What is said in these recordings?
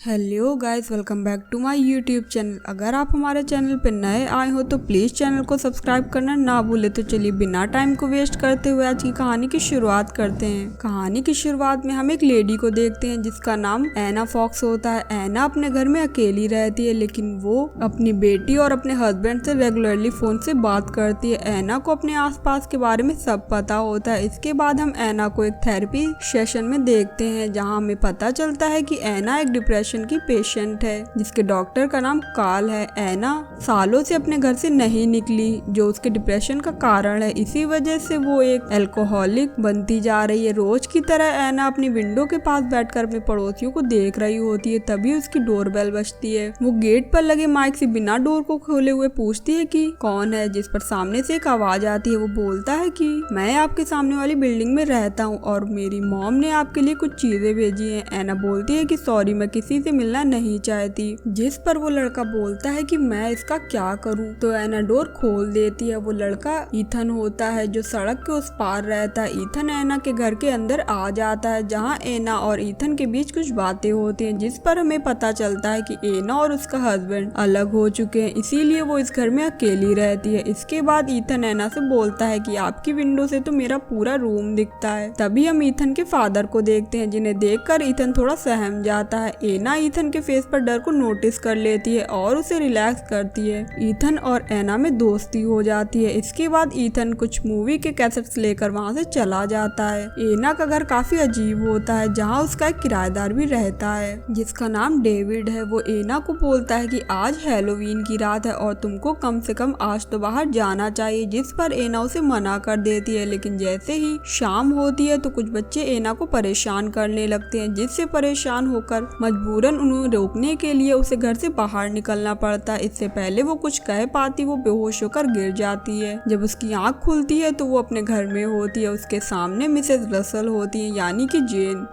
Hello guys, welcome back to my YouTube channel. अगर आप हमारे चैनल पे नए आए हो तो प्लीज़ चैनल को सब्सक्राइब करना ना भूले। तो चलिए बिना टाइम को वेस्ट करते हुए आज की कहानी की शुरुआत करते हैं। कहानी की शुरुआत में हम एक लेडी को देखते हैं जिसका नाम एना फॉक्स होता है। एना अपने घर में अकेली रहती है, लेकिन वो अपनी बेटी और अपने हस्बैंड से रेगुलरली फोन से बात करती है। एना को अपने आसपास के बारे में सब पता होता है। इसके बाद हम एना को एक थेरेपी सेशन में देखते हैं, जहाँ हमें पता चलता है कि एना एक डिप्रेशन की पेशेंट है जिसके डॉक्टर का नाम कार्ल है। एना सालों से अपने घर से नहीं निकली, जो उसके डिप्रेशन का कारण है। इसी वजह से वो एक अल्कोहलिक बनती जा रही है। रोज की तरह एना अपनी विंडो के पास बैठकर अपने पड़ोसियों को देख रही होती है। तभी उसकी डोरबेल बजती है। वो गेट पर लगे माइक से बिना डोर को खोले हुए पूछती है कि कौन है, जिस पर सामने से एक आवाज आती है। वो बोलता है कि मैं आपके सामने वाली बिल्डिंग में रहता हूँ और मेरी मॉम ने आपके लिए कुछ चीजें भेजी हैं। एना बोलती है कि सॉरी, मैं किसी से मिलना नहीं चाहती, जिस पर वो लड़का बोलता है कि मैं इसका क्या करूं। तो एना डोर खोल देती है। वो लड़का ईथन होता है जो सड़क के उस पार रहता है। ईथन एना के घर के अंदर आ जाता है, जहां एना और ईथन के बीच कुछ बातें होती हैं, जिस पर हमें पता चलता है कि एना और उसका हस्बैंड अलग हो चुके हैं, इसीलिए वो इस घर में अकेली रहती है। इसके बाद ईथन एना से बोलता है कि आपकी विंडो से तो मेरा पूरा रूम दिखता है। तभी हम ईथन के फादर को देखते हैं, जिन्हें देखकर ईथन थोड़ा सहम जाता है। एना ईथन के फेस पर डर को नोटिस कर लेती है और उसे रिलैक्स करती है। ईथन और एना में दोस्ती हो जाती है। इसके बाद ईथन कुछ मूवी के कैसेट्स लेकर वहाँ से चला जाता है। एना का घर काफी अजीब होता है, जहाँ उसका एक किराएदार भी रहता है जिसका नाम डेविड है। वो एना को बोलता है कि आज हैलोवीन की रात है और तुमको कम से कम आज तो बाहर जाना चाहिए, जिस पर एना उसे मना कर देती है। लेकिन जैसे ही शाम होती है तो कुछ बच्चे एना को परेशान करने लगते हैं, जिससे परेशान होकर मजबूरन उन्हें रोकने के लिए उसे घर से बाहर निकलना पड़ता है। इससे पहले वो कुछ कह पाती वो बेहोश होकर गिर जाती है। जब उसकी आंख खुलती है तो वो अपने घर में होती है। उसके सामने मिसेस रसल होती है, यानी कि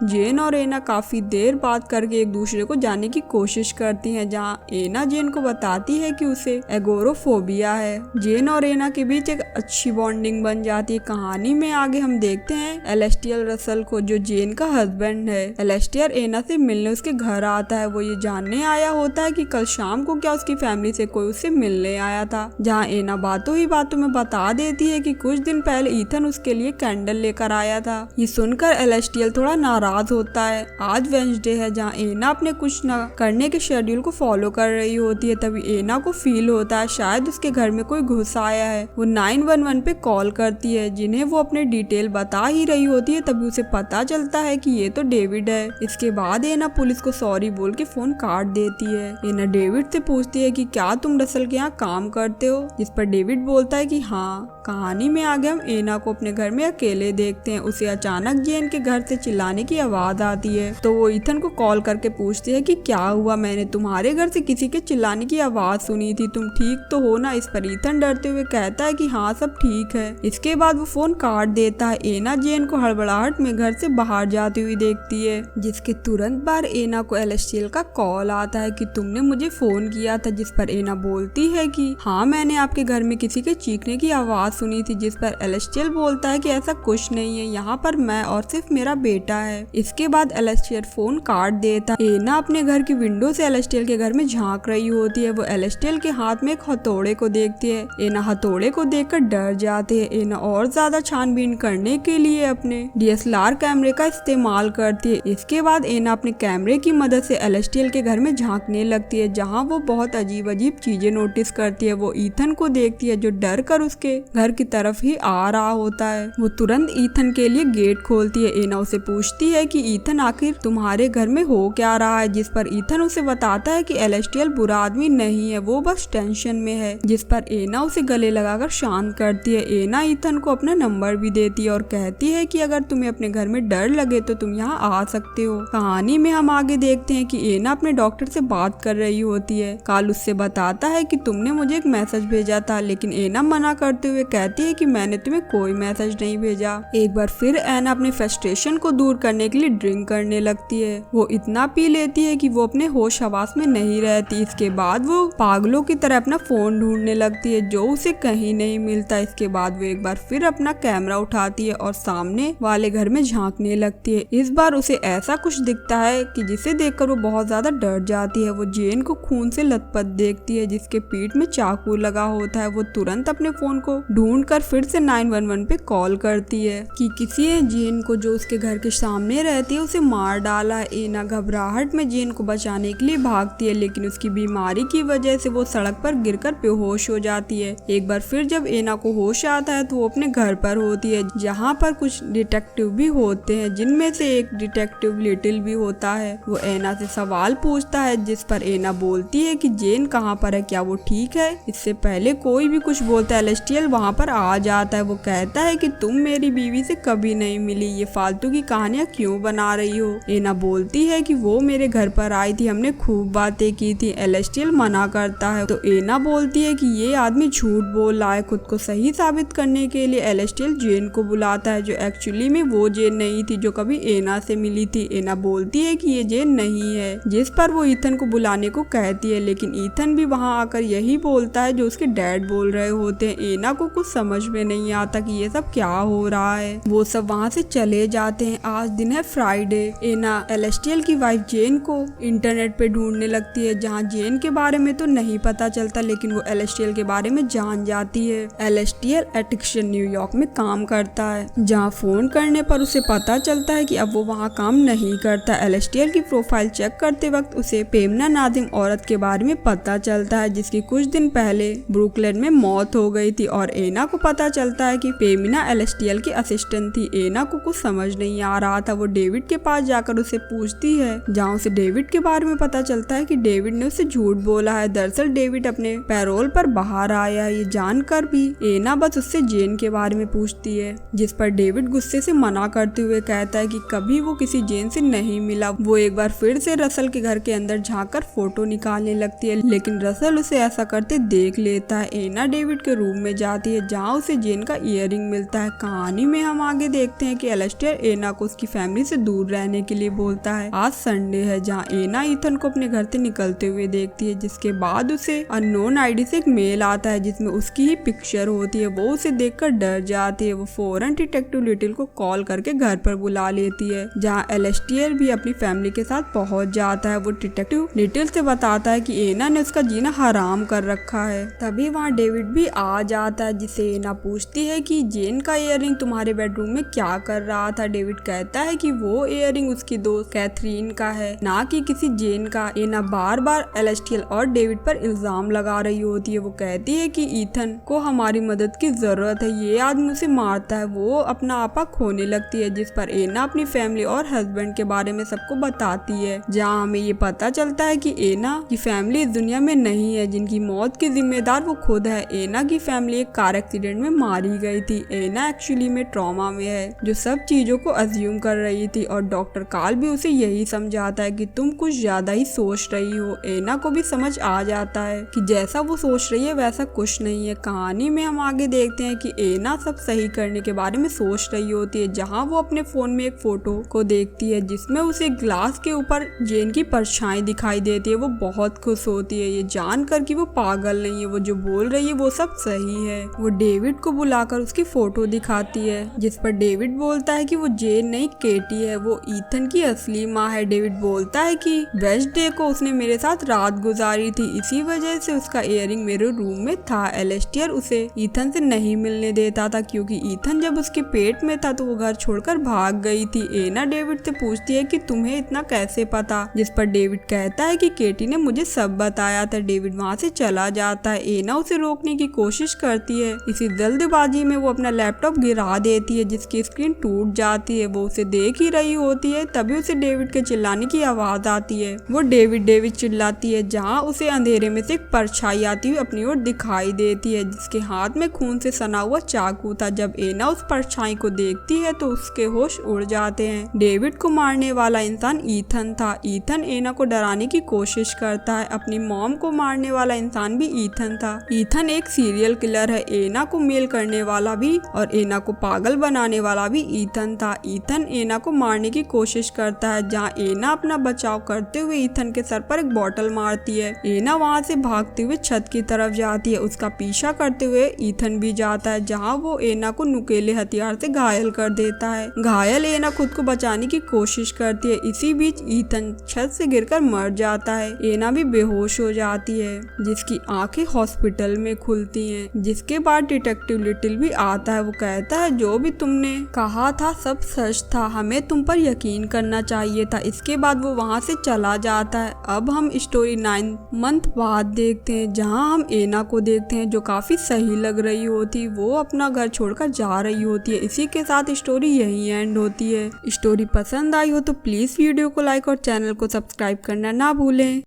जेन और एना काफी देर बात करके एक दूसरे को जानने की कोशिश करती हैं, जहाँ एना जेन को बताती है कि उसे एगोरोफोबिया है। जेन और एना के बीच एक अच्छी बॉन्डिंग बन जाती है। कहानी में आगे हम देखते हैं एलेस्टियल रसल को, जो जेन का हस्बैंड है। एलेस्टियल एना से मिलने उसके घर आता है। वो ये जानने आया होता है कि कल शाम को क्या उसकी फैमिली से कोई उससे मिलने आया था, जहाँ एना बातों ही बातों में बता देती है कि कुछ दिन पहले ईथन उसके लिए कैंडल लेकर आया था। ये सुनकर एलेस्टियल थोड़ा नाराज होता है। आज वेंसडे है, जहाँ एना अपने कुछ न करने के शेड्यूल को फॉलो कर रही होती है। तभी एना को फील होता है शायद उसके घर में कोई घुस आया है। वो 911 पे कॉल करती है, जिन्हें वो अपने डिटेल बता ही रही होती है। तभी उसे पता चलता है कि ये तो डेविड है। इसके बाद एना पुलिस को सॉरी बोल के फोन काट देती है। एना डेविड से पूछती है कि क्या तुम रसल के यहाँ काम करते हो, जिस पर डेविड बोलता है कि हाँ। कहानी में आगे हम एना को अपने घर में अकेले देखते हैं। उसे अचानक जेन के घर से चिल्लाने की आवाज आती है, तो वो ईथन को कॉल करके पूछती है कि क्या हुआ, मैंने तुम्हारे घर से किसी के चिल्लाने की आवाज सुनी थी, तुम ठीक तो हो ना। इस पर ईथन डरते हुए कहता है कि हाँ सब ठीक है। इसके बाद वो फोन काट देता है। एना जेन को हड़बड़ाहट में घर से बाहर जाती हुई देखती है, जिसके तुरंत बाद एना को एलेस्टियल का कॉल आता है कि तुमने मुझे फोन किया था, जिस पर एना बोलती है कि हाँ मैंने आपके घर में किसी के चीखने की आवाज सुनी थी, जिस पर एलेस्टियल बोलता है कि ऐसा कुछ नहीं है, यहाँ पर मैं और सिर्फ मेरा बेटा है। इसके बाद एलेस्टियल फोन काट देता है। एना अपने घर की विंडो से एलेस्टियल के घर में झांक रही होती है। वो एलेस्टियल के हाथ में एक हथौड़े को देखती है। एना हथौड़े को देखकर डर जाती है। एना और ज्यादा छानबीन करने के लिए अपने DSLR कैमरे का इस्तेमाल करती है। इसके बाद एना अपने कैमरे की मदद से एलेस्टियल के घर में झांकने लगती है, जहां वो बहुत अजीब अजीब चीजें नोटिस करती है। वो ईथन को देखती है, जो डर कर उसके घर की तरफ ही आ रहा होता है। वो तुरंत ईथन के लिए गेट खोलती है। एना उसे पूछती है कि ईथन आखिर तुम्हारे घर में हो क्या रहा है, जिस पर ईथन उसे बताता है कि एलेस्टियल बुरा आदमी नहीं है, वो बस टेंशन में है। जिस पर एना उसे गले लगाकर शांत करती है। एना ईथन को अपना नंबर भी देती है और कहती है कि अगर तुम्हें अपने घर में डर लगे तो तुम यहाँ आ सकते हो। कहानी में हम आगे देखते हैं कि एना अपने डॉक्टर से बात कर रही होती है। कार्ल उससे बताता है कि तुमने मुझे एक मैसेज भेजा था, लेकिन एना मना करते हुए कहती है कि मैंने तुम्हें कोई मैसेज नहीं भेजा। एक बार फिर एना अपने फ्रस्ट्रेशन को दूर करने के लिए ड्रिंक करने लगती है। वो इतना पी लेती है कि वो अपने होश हवास में नहीं रहती। इसके बाद वो पागलों की तरह अपना फोन ढूंढने लगती है, जो उसे कहीं नहीं मिलता। इसके बाद वो एक बार फिर अपना कैमरा उठाती है और सामने वाले घर में झांकने लगती है। इस बार उसे ऐसा कुछ दिखता है कि जिसे देखकर देखकर वो बहुत ज्यादा डर जाती है। वो जेन को खून से लथपथ देखती है जिसके पीठ में चाकू लगा होता है। वो तुरंत अपने फोन को ढूंढकर फिर से 911 पे कॉल करती है कि किसी ने जेन को, जो उसके घर के सामने रहती है, उसे मार डाला है। एना घबराहट में जेन को बचाने के लिए भागती है, लेकिन उसकी बीमारी की वजह से वो सड़क पर गिरकर बेहोश हो जाती है। एक बार फिर जब एना को होश आता है तो वो अपने घर पर होती है, जहाँ पर कुछ डिटेक्टिव भी होते हैं, जिनमें से एक डिटेक्टिव लिटिल भी होता है। वो एना से सवाल पूछता है जिस पर एना बोलती है कि जेन कहाँ पर है, क्या वो ठीक है। इससे पहले कोई भी कुछ बोलता है, एलेस्टियल वहाँ पर आ जाता है। वो कहता है कि तुम मेरी बीवी से कभी नहीं मिली, ये फालतू की कहानियां क्यों बना रही हो। एना बोलती है कि वो मेरे घर पर आई थी, हमने खूब बातें की थी। एलेस्टियल मना करता है तो एना बोलती है कि ये आदमी झूठ बोल रहा है। खुद को सही साबित करने के लिए एलेस्टियल जेन को बुलाता है, जो एक्चुअली में वो जेन नहीं थी जो कभी एना से मिली थी। एना बोलती है कि ये जेन नहीं है, जिस पर वो ईथन को बुलाने को कहती है, लेकिन ईथन भी वहाँ आकर यही बोलता है जो उसके डैड बोल रहे होते हैं। एना को कुछ समझ में नहीं आता कि ये सब क्या हो रहा है। वो सब वहाँ से चले जाते हैं। आज दिन है फ्राइडे। एना एलेस्टियल की वाइफ जेन को इंटरनेट पे ढूंढने लगती है, जहाँ जेन के बारे में तो नहीं पता चलता, लेकिन वो एलेस्टियल के बारे में जान जाती है। एलेस्टियल एटिक्शन न्यूयॉर्क में काम करता है, जहाँ फोन करने पर उसे पता चलता है कि अब वो वहाँ काम नहीं करता। एलेस्टियल की प्रोफाइल चेक करते वक्त उसे पेमना नादिम औरत के बारे में पता चलता है, जिसकी कुछ दिन पहले ब्रुकलिन में मौत हो गई थी। और एना को पता चलता है कि पेमिना एलेस्टियल की असिस्टेंट थी। एना को कुछ समझ नहीं आ रहा था। वो डेविड के पास जाकर उसे पूछती है, जहाँ उसे डेविड के बारे में पता चलता है कि डेविड ने उसे झूठ बोला है। दरअसल डेविड अपने पैरोल पर बाहर आया है। ये जानकर भी एना बस उससे जेन के बारे में पूछती है, जिस पर डेविड गुस्से से मना करते हुए कहता है कि कभी वो किसी जेन से नहीं मिला। वो एक बार फिर से रसल के घर के अंदर झांककर फोटो निकालने लगती है, लेकिन रसल उसे ऐसा करते देख लेता है। एना डेविड के रूम में जाती है, जहाँ उसे जेन का ईयररिंग मिलता है। कहानी में हम आगे देखते हैं कि एलेस्टियर एना को उसकी फैमिली से दूर रहने के लिए बोलता है। आज संडे है, जहाँ एना ईथन को अपने घर से निकलते हुए देखती है, जिसके बाद उसे अननोन आईडी से एक मेल आता है जिसमें उसकी ही पिक्चर होती है। वो उसे देखकर डर जाती है। वो फौरन डिटेक्टिव लिटिल को कॉल करके घर पर बुला लेती है, जहाँ एलेस्टियर भी अपनी फैमिली के साथ पहुंच जाता है। वो डिटेक्टिव लिटिल से बताता है कि एना ने उसका जीना हराम कर रखा है। तभी वहाँ डेविड भी आ जाता है, जिसे एना पूछती है कि जेन का ईयररिंग तुम्हारे बेडरूम में क्या कर रहा था। डेविड कहता है कि वो ईयररिंग उसकी दोस्त कैथरीन का है, ना कि किसी जेन का। एना बार बार एलेस्टियल और डेविड पर इल्जाम लगा रही होती है। वो कहती है कि ईथन को हमारी मदद की जरूरत है, ये आदमी उसे मारता है। वो अपना आपा खोने लगती है, जिस पर एना अपनी फैमिली और हस्बैंड के बारे में सबको बताती है, जहाँ हमें ये पता चलता है कि एना की फैमिली इस दुनिया में नहीं है, जिनकी मौत की जिम्मेदार वो खुद है। एना की फैमिली एक कार एक्सीडेंट में मारी गई थी। एना एक्चुअली में ट्रॉमा में है, जो सब चीजों को अज्यूम कर रही थी, और डॉक्टर कार्ल भी उसे यही समझाता है कि तुम कुछ ज्यादा ही सोच रही हो। एना को भी समझ आ जाता है कि जैसा वो सोच रही है वैसा कुछ नहीं है। कहानी में हम आगे देखते हैं कि एना सब सही करने के बारे में सोच रही होती है, जहाँ वो अपने फोन में एक फोटो को देखती है जिसमें उसे ग्लास के ऊपर जेन की परछाई दिखाई देती है। वो बहुत खुश होती है, ये जानकर कि वो पागल नहीं है, वो जो बोल रही है वो सब सही है। वो डेविड को बुलाकर उसकी फोटो दिखाती है, जिस पर डेविड बोलता है कि वो जेन नहीं केटी है, वो ईथन की असली माँ है। डेविड बोलता है कि वेडनेसडे को उसने मेरे साथ रात गुजारी थी, इसी वजह से उसका ईयररिंग मेरे रूम में था। एलेस्टियर उसे ईथन से नहीं मिलने देता था, क्योंकि ईथन जब उसके पेट में था तो वो घर छोड़कर भाग गई थी। एना डेविड से पूछती है कि तुम्हें इतना कैसे पता, जिस पर डेविड कहता है कि केटी ने मुझे सब बताया था। डेविड वहाँ से चला जाता है। एना उसे रोकने की कोशिश करती है। इसी जल्दबाजी में वो अपना लैपटॉप गिरा देती है, जिसकी स्क्रीन टूट जाती है। वो उसे देख ही रही होती है, तभी उसे डेविड के चिल्लाने की आवाज आती है। वो डेविड चिल्लाती है, जहाँ उसे अंधेरे में से एक परछाई आती हुई अपनी ओर दिखाई देती है, जिसके हाथ में खून से सना हुआ चाकू था। जब एना उस परछाई को देखती है तो उसके होश उड़ जाते हैं। डेविड को मारने वाला इंसान ईथन था। ईथन एना को डराने की कोशिश करता है। अपनी मॉम को मारने वाला इंसान भी ईथन था। ईथन एक सीरियल किलर है। एना को मेल करने वाला भी और एना को पागल बनाने वाला भी ईथन था। ईथन एना को मारने की कोशिश करता है, जहाँ एना अपना बचाव करते हुए ईथन के सर पर एक बॉटल मारती है। एना वहाँ से भागते हुए छत की तरफ जाती है। उसका पीछा करते हुए ईथन भी जाता है, जहाँ वो एना को नुकीले हथियार से घायल कर देता है। घायल एना खुद को बचाने की कोशिश करती है। इसी बीच ईथन छत से गिरकर मर जाता है। एना भी बेहोश हो जाती है, जिसकी आंखें हॉस्पिटल में खुलती हैं। जिसके बाद डिटेक्टिव लिटिल भी आता है। वो कहता है जो भी तुमने कहा था सब सच था, हमें तुम पर यकीन करना चाहिए था। इसके बाद वो वहाँ से चला जाता है। अब हम स्टोरी 9 मंथ बाद देखते हैं, जहाँ हम एना को देखते हैं जो काफी सही लग रही होती। वो अपना घर छोड़कर जा रही होती है। इसी के साथ स्टोरी यही एंड होती है। स्टोरी पसंद आई हो तो प्लीज वीडियो को लाइक और चैनल को सब्सक्राइब करना ना भूलें।